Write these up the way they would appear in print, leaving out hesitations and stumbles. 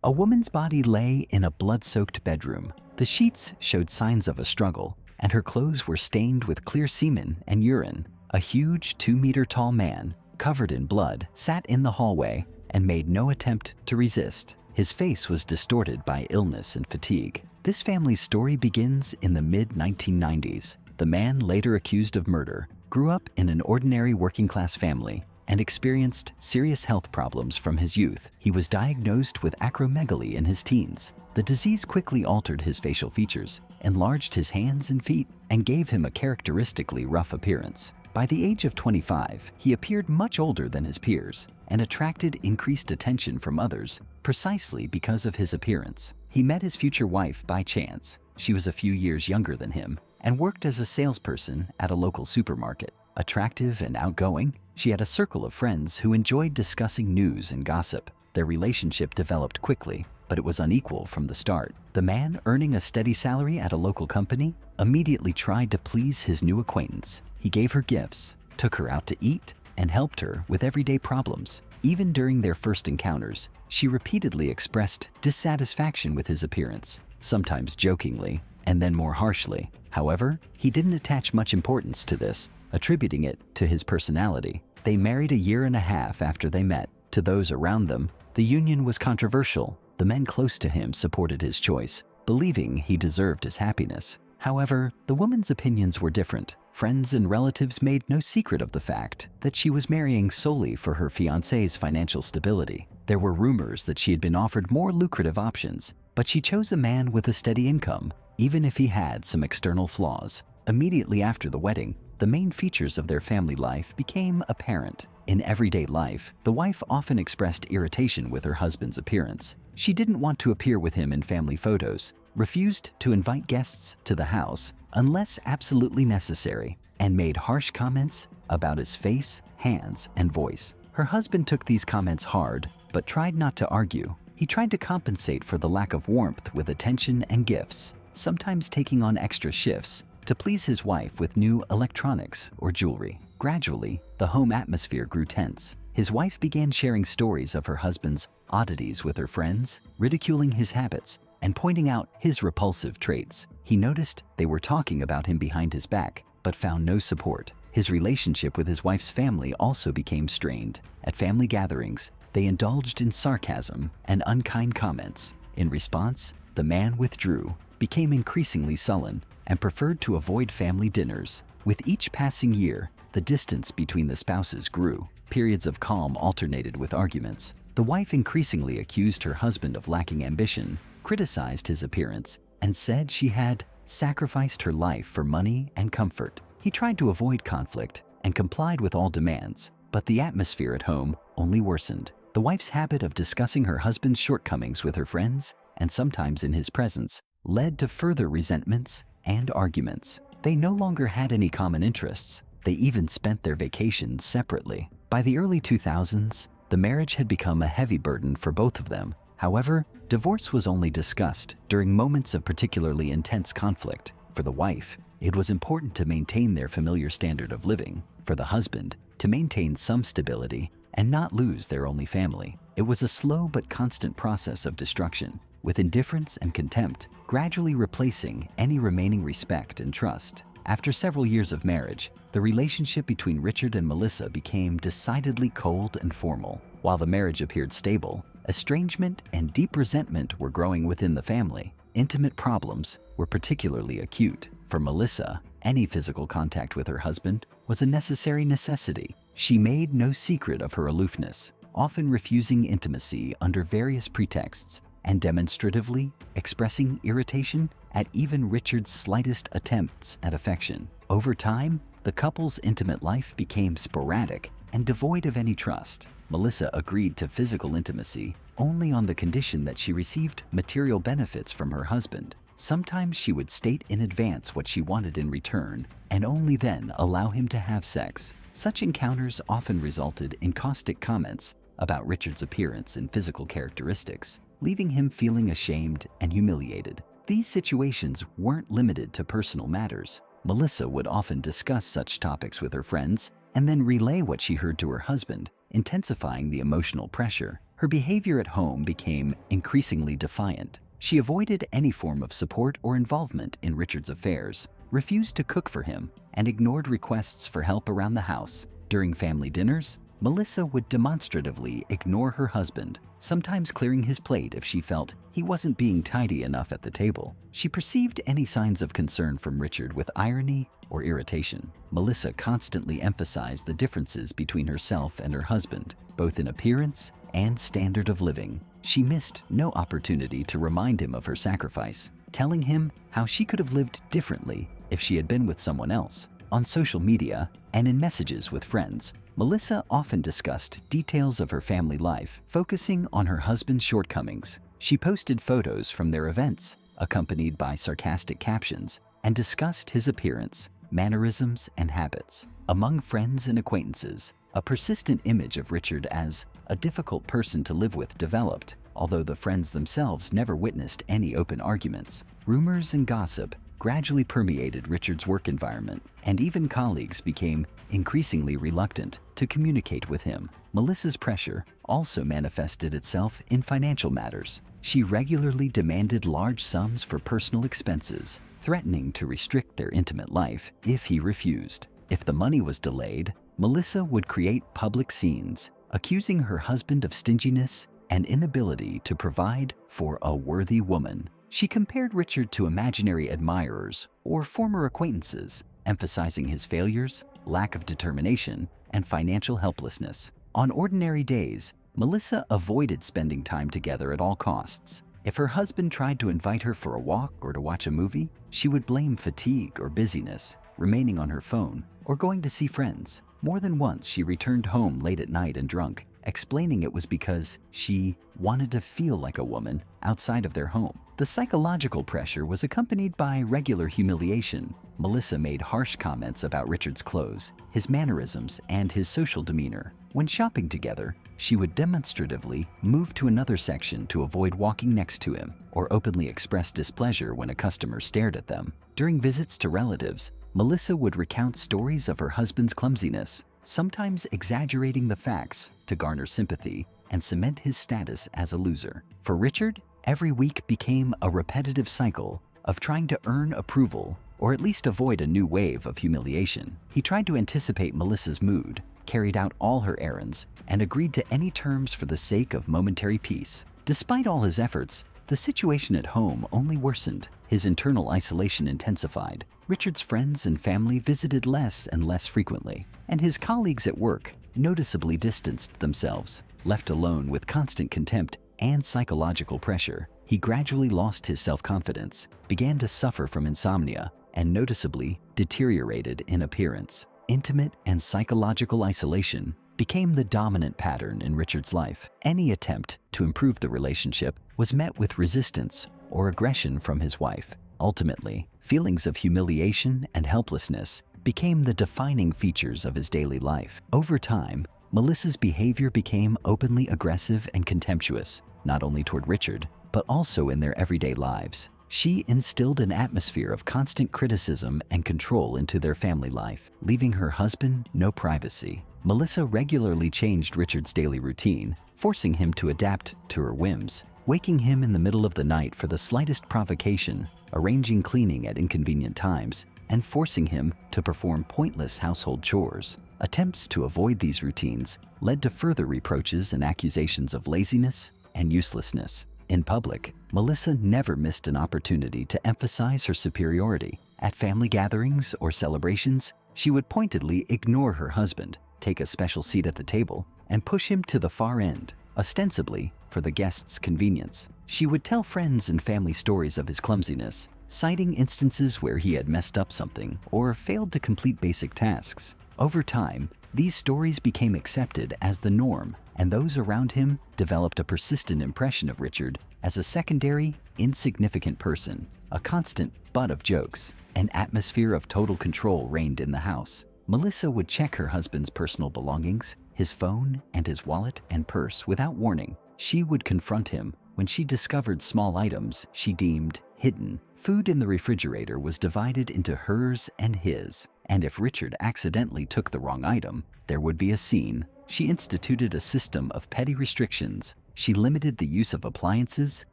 A woman's body lay in a blood-soaked bedroom. The sheets showed signs of a struggle, and her clothes were stained with clear semen and urine. A huge 2-meter-tall man, covered in blood, sat in the hallway and made no attempt to resist. His face was distorted by illness and fatigue. This family's story begins in the mid-1990s. The man, later accused of murder, grew up in an ordinary working-class family and experienced serious health problems from his youth. He was diagnosed with acromegaly in his teens. The disease quickly altered his facial features, enlarged his hands and feet, and gave him a characteristically rough appearance. By the age of 25, he appeared much older than his peers and attracted increased attention from others precisely because of his appearance. He met his future wife by chance. She was a few years younger than him and worked as a salesperson at a local supermarket. Attractive and outgoing, she had a circle of friends who enjoyed discussing news and gossip. Their relationship developed quickly, but it was unequal from the start. The man, earning a steady salary at a local company, immediately tried to please his new acquaintance. He gave her gifts, took her out to eat, and helped her with everyday problems. Even during their first encounters, she repeatedly expressed dissatisfaction with his appearance, sometimes jokingly, and then more harshly. However, he didn't attach much importance to this, attributing it to his personality. They married a year and a half after they met. To those around them, the union was controversial. The men close to him supported his choice, believing he deserved his happiness. However, the woman's opinions were different. Friends and relatives made no secret of the fact that she was marrying solely for her fiancé's financial stability. There were rumors that she had been offered more lucrative options, but she chose a man with a steady income, even if he had some external flaws. Immediately after the wedding, the main features of their family life became apparent. In everyday life, the wife often expressed irritation with her husband's appearance. She didn't want to appear with him in family photos, refused to invite guests to the house unless absolutely necessary, and made harsh comments about his face, hands, and voice. Her husband took these comments hard, but tried not to argue. He tried to compensate for the lack of warmth with attention and gifts, sometimes taking on extra shifts to please his wife with new electronics or jewelry. Gradually, the home atmosphere grew tense. His wife began sharing stories of her husband's oddities with her friends, ridiculing his habits and pointing out his repulsive traits. He noticed they were talking about him behind his back, but found no support. His relationship with his wife's family also became strained. At family gatherings, they indulged in sarcasm and unkind comments. In response, the man withdrew, became increasingly sullen, and preferred to avoid family dinners. With each passing year, the distance between the spouses grew. Periods of calm alternated with arguments. The wife increasingly accused her husband of lacking ambition, criticized his appearance, and said she had sacrificed her life for money and comfort. He tried to avoid conflict and complied with all demands, but the atmosphere at home only worsened. The wife's habit of discussing her husband's shortcomings with her friends, and sometimes in his presence, led to further resentments and arguments. They no longer had any common interests. They even spent their vacations separately. By the early 2000s, the marriage had become a heavy burden for both of them. However, divorce was only discussed during moments of particularly intense conflict. For the wife, it was important to maintain their familiar standard of living. For the husband, to maintain some stability and not lose their only family. It was a slow but constant process of destruction, with indifference and contempt gradually replacing any remaining respect and trust. After several years of marriage, the relationship between Richard and Melissa became decidedly cold and formal. While the marriage appeared stable, estrangement and deep resentment were growing within the family. Intimate problems were particularly acute. For Melissa, any physical contact with her husband was a necessary necessity. She made no secret of her aloofness, often refusing intimacy under various pretexts and demonstratively expressing irritation at even Richard's slightest attempts at affection. Over time, the couple's intimate life became sporadic and devoid of any trust. Melissa agreed to physical intimacy only on the condition that she received material benefits from her husband. Sometimes she would state in advance what she wanted in return and only then allow him to have sex. Such encounters often resulted in caustic comments about Richard's appearance and physical characteristics, leaving him feeling ashamed and humiliated. These situations weren't limited to personal matters. Melissa would often discuss such topics with her friends and then relay what she heard to her husband, intensifying the emotional pressure. Her behavior at home became increasingly defiant. She avoided any form of support or involvement in Richard's affairs, refused to cook for him, and ignored requests for help around the house. During family dinners, Melissa would demonstratively ignore her husband, sometimes clearing his plate if she felt he wasn't being tidy enough at the table. She perceived any signs of concern from Richard with irony or irritation. Melissa constantly emphasized the differences between herself and her husband, both in appearance and standard of living. She missed no opportunity to remind him of her sacrifice, telling him how she could have lived differently if she had been with someone else. On social media and in messages with friends, Melissa often discussed details of her family life, focusing on her husband's shortcomings. She posted photos from their events, accompanied by sarcastic captions, and discussed his appearance, mannerisms, and habits. Among friends and acquaintances, a persistent image of Richard as a difficult person to live with developed, although the friends themselves never witnessed any open arguments. Rumors and gossip gradually permeated Richard's work environment, and even colleagues became increasingly reluctant to communicate with him. Melissa's pressure also manifested itself in financial matters. She regularly demanded large sums for personal expenses, threatening to restrict their intimate life if he refused. If the money was delayed, Melissa would create public scenes, accusing her husband of stinginess and inability to provide for a worthy woman. She compared Richard to imaginary admirers or former acquaintances, emphasizing his failures, lack of determination, and financial helplessness. On ordinary days, Melissa avoided spending time together at all costs. If her husband tried to invite her for a walk or to watch a movie, she would blame fatigue or busyness, remaining on her phone, or going to see friends. More than once, she returned home late at night and drunk, explaining it was because she wanted to feel like a woman outside of their home. The psychological pressure was accompanied by regular humiliation. Melissa made harsh comments about Richard's clothes, his mannerisms, and his social demeanor. When shopping together, she would demonstratively move to another section to avoid walking next to him, or openly express displeasure when a customer stared at them. During visits to relatives, Melissa would recount stories of her husband's clumsiness, sometimes exaggerating the facts to garner sympathy and cement his status as a loser. For Richard, every week became a repetitive cycle of trying to earn approval or at least avoid a new wave of humiliation. He tried to anticipate Melissa's mood, carried out all her errands, and agreed to any terms for the sake of momentary peace. Despite all his efforts, the situation at home only worsened. His internal isolation intensified. Richard's friends and family visited less and less frequently, and his colleagues at work noticeably distanced themselves. Left alone with constant contempt and psychological pressure, he gradually lost his self-confidence, began to suffer from insomnia, and noticeably deteriorated in appearance. Intimate and psychological isolation became the dominant pattern in Richard's life. Any attempt to improve the relationship was met with resistance or aggression from his wife. Ultimately, feelings of humiliation and helplessness became the defining features of his daily life. Over time, Melissa's behavior became openly aggressive and contemptuous, not only toward Richard, but also in their everyday lives. She instilled an atmosphere of constant criticism and control into their family life, leaving her husband no privacy. Melissa regularly changed Richard's daily routine, forcing him to adapt to her whims, waking him in the middle of the night for the slightest provocation, arranging cleaning at inconvenient times, and forcing him to perform pointless household chores. Attempts to avoid these routines led to further reproaches and accusations of laziness and uselessness. In public, Melissa never missed an opportunity to emphasize her superiority. At family gatherings or celebrations, she would pointedly ignore her husband, take a special seat at the table, and push him to the far end, ostensibly for the guests' convenience. She would tell friends and family stories of his clumsiness, citing instances where he had messed up something or failed to complete basic tasks. Over time, these stories became accepted as the norm, and those around him developed a persistent impression of Richard as a secondary, insignificant person, a constant butt of jokes. An atmosphere of total control reigned in the house. Melissa would check her husband's personal belongings, his phone and his wallet and purse without warning. She would confront him when she discovered small items she deemed hidden. Food in the refrigerator was divided into hers and his, and if Richard accidentally took the wrong item, there would be a scene. She instituted a system of petty restrictions, She limited the use of appliances,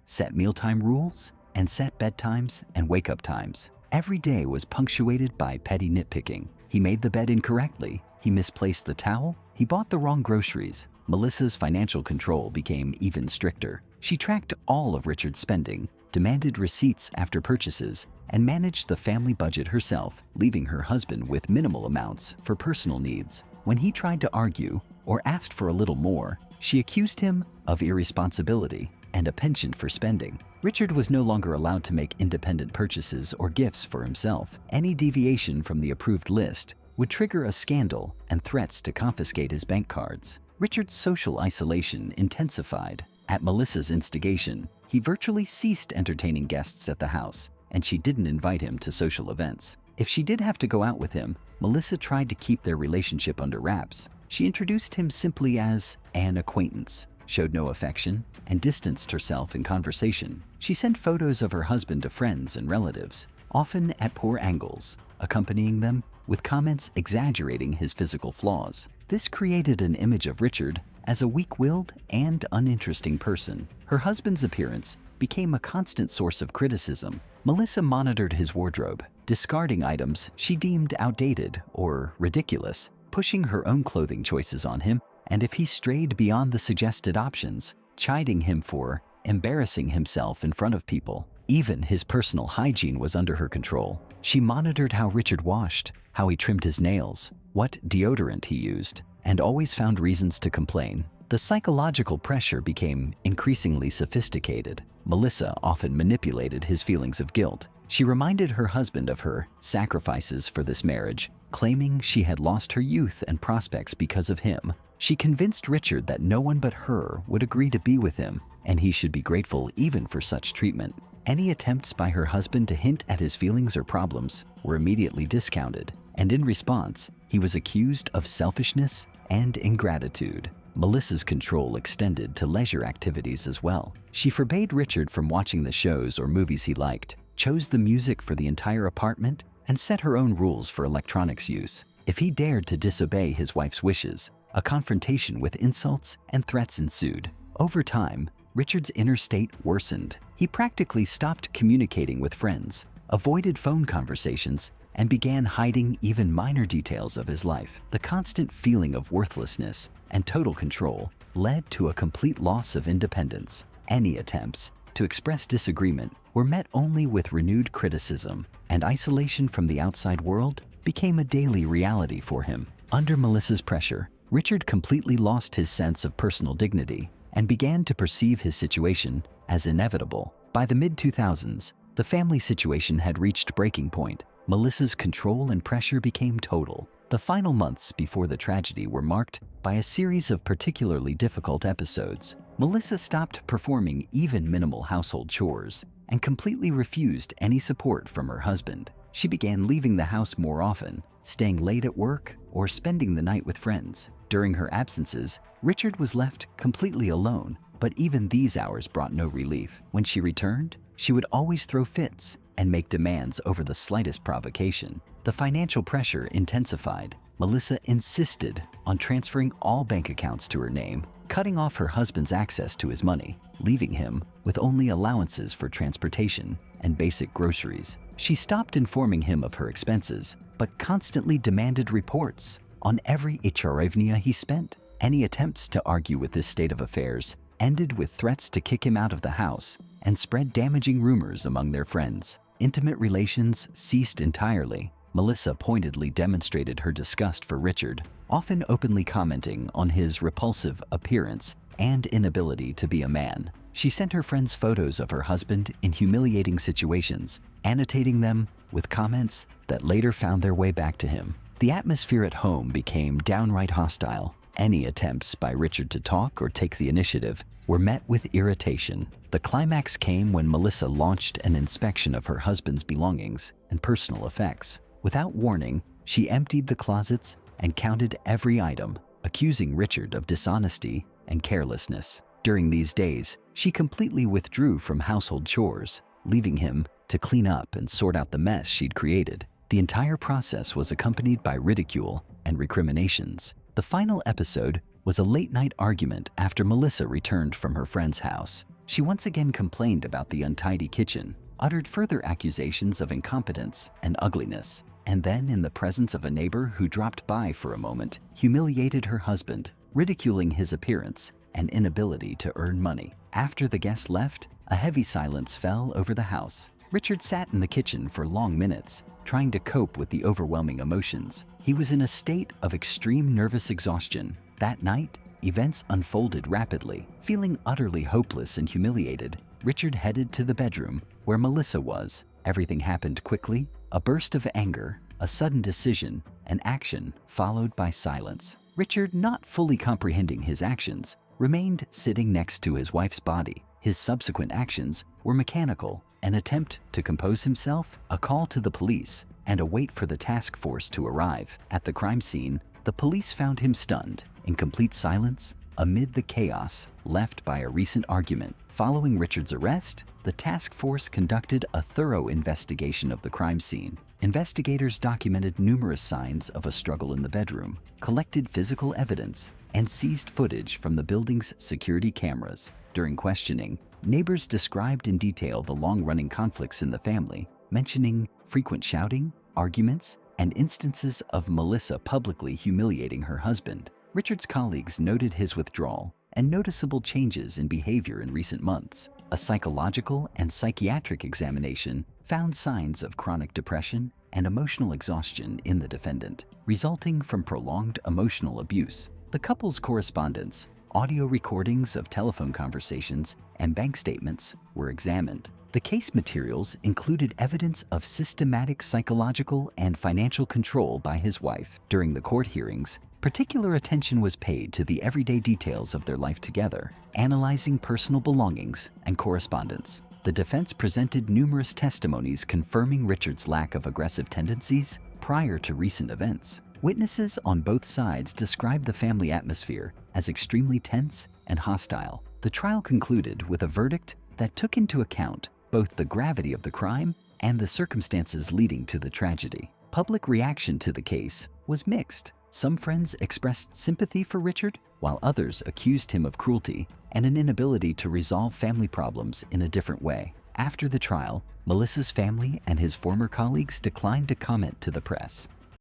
set mealtime rules, and set bedtimes and wake-up times. Every day was punctuated by petty nitpicking. He made the bed incorrectly, he misplaced the towel, he bought the wrong groceries. Melissa's financial control became even stricter. She tracked all of Richard's spending, demanded receipts after purchases, and managed the family budget herself, leaving her husband with minimal amounts for personal needs. When he tried to argue or asked for a little more, she accused him of irresponsibility and a penchant for spending. Richard was no longer allowed to make independent purchases or gifts for himself. Any deviation from the approved list would trigger a scandal and threats to confiscate his bank cards. Richard's social isolation intensified. At Melissa's instigation, he virtually ceased entertaining guests at the house, and she didn't invite him to social events. If she did have to go out with him, Melissa tried to keep their relationship under wraps. She introduced him simply as an acquaintance, showed no affection, and distanced herself in conversation. She sent photos of her husband to friends and relatives, often at poor angles, accompanying them with comments exaggerating his physical flaws. This created an image of Richard as a weak-willed and uninteresting person. Her husband's appearance became a constant source of criticism. Melissa monitored his wardrobe, discarding items she deemed outdated or ridiculous, pushing her own clothing choices on him, and if he strayed beyond the suggested options, chiding him for embarrassing himself in front of people. Even his personal hygiene was under her control. She monitored how Richard washed, how he trimmed his nails, what deodorant he used, and always found reasons to complain. The psychological pressure became increasingly sophisticated. Melissa often manipulated his feelings of guilt. She reminded her husband of her sacrifices for this marriage, claiming she had lost her youth and prospects because of him. She convinced Richard that no one but her would agree to be with him, and he should be grateful even for such treatment. Any attempts by her husband to hint at his feelings or problems were immediately discounted, and in response, he was accused of selfishness and ingratitude. Melissa's control extended to leisure activities as well. She forbade Richard from watching the shows or movies he liked, chose the music for the entire apartment, and set her own rules for electronics use. If he dared to disobey his wife's wishes, a confrontation with insults and threats ensued. Over time, Richard's inner state worsened. He practically stopped communicating with friends, avoided phone conversations, and began hiding even minor details of his life. The constant feeling of worthlessness and total control led to a complete loss of independence. Any attempts to express disagreement were met only with renewed criticism, and isolation from the outside world became a daily reality for him. Under Melissa's pressure, Richard completely lost his sense of personal dignity and began to perceive his situation as inevitable. By the mid-2000s, the family situation had reached breaking point. Melissa's control and pressure became total. The final months before the tragedy were marked by a series of particularly difficult episodes. Melissa stopped performing even minimal household chores and completely refused any support from her husband. She began leaving the house more often, staying late at work, or spending the night with friends. During her absences, Richard was left completely alone, but even these hours brought no relief. When she returned, she would always throw fits and make demands over the slightest provocation. The financial pressure intensified. Melissa insisted on transferring all bank accounts to her name, cutting off her husband's access to his money, leaving him with only allowances for transportation and basic groceries. She stopped informing him of her expenses, but constantly demanded reports on every hryvnia he spent. Any attempts to argue with this state of affairs ended with threats to kick him out of the house and spread damaging rumors among their friends. Intimate relations ceased entirely. Melissa pointedly demonstrated her disgust for Richard, often openly commenting on his repulsive appearance and inability to be a man. She sent her friends photos of her husband in humiliating situations, annotating them with comments that later found their way back to him. The atmosphere at home became downright hostile. Any attempts by Richard to talk or take the initiative were met with irritation. The climax came when Melissa launched an inspection of her husband's belongings and personal effects. Without warning, she emptied the closets and counted every item, accusing Richard of dishonesty and carelessness. During these days, she completely withdrew from household chores, leaving him to clean up and sort out the mess she'd created. The entire process was accompanied by ridicule and recriminations. The final episode was a late-night argument after Melissa returned from her friend's house. She once again complained about the untidy kitchen, uttered further accusations of incompetence and ugliness, and then, in the presence of a neighbor who dropped by for a moment, humiliated her husband, ridiculing his appearance and inability to earn money. After the guest left, a heavy silence fell over the house. Richard sat in the kitchen for long minutes, trying to cope with the overwhelming emotions. He was in a state of extreme nervous exhaustion. That night, events unfolded rapidly. Feeling utterly hopeless and humiliated, Richard headed to the bedroom where Melissa was. Everything happened quickly: a burst of anger, a sudden decision, an action followed by silence. Richard, not fully comprehending his actions, remained sitting next to his wife's body. His subsequent actions were mechanical: an attempt to compose himself, a call to the police, and a wait for the task force to arrive. At the crime scene, the police found him stunned, in complete silence, amid the chaos left by a recent argument. Following Richard's arrest, the task force conducted a thorough investigation of the crime scene. Investigators documented numerous signs of a struggle in the bedroom, collected physical evidence, and seized footage from the building's security cameras. During questioning, neighbors described in detail the long-running conflicts in the family, mentioning frequent shouting, arguments, and instances of Melissa publicly humiliating her husband. Richard's colleagues noted his withdrawal and noticeable changes in behavior in recent months. A psychological and psychiatric examination found signs of chronic depression and emotional exhaustion in the defendant, resulting from prolonged emotional abuse. The couple's correspondence, audio recordings of telephone conversations, and bank statements were examined. The case materials included evidence of systematic psychological and financial control by his wife. During the court hearings, particular attention was paid to the everyday details of their life together, analyzing personal belongings and correspondence. The defense presented numerous testimonies confirming Richard's lack of aggressive tendencies prior to recent events. Witnesses on both sides described the family atmosphere as extremely tense and hostile. The trial concluded with a verdict that took into account both the gravity of the crime and the circumstances leading to the tragedy. Public reaction to the case was mixed. Some friends expressed sympathy for Richard, while others accused him of cruelty and an inability to resolve family problems in a different way. After the trial, Melissa's family and his former colleagues declined to comment to the press.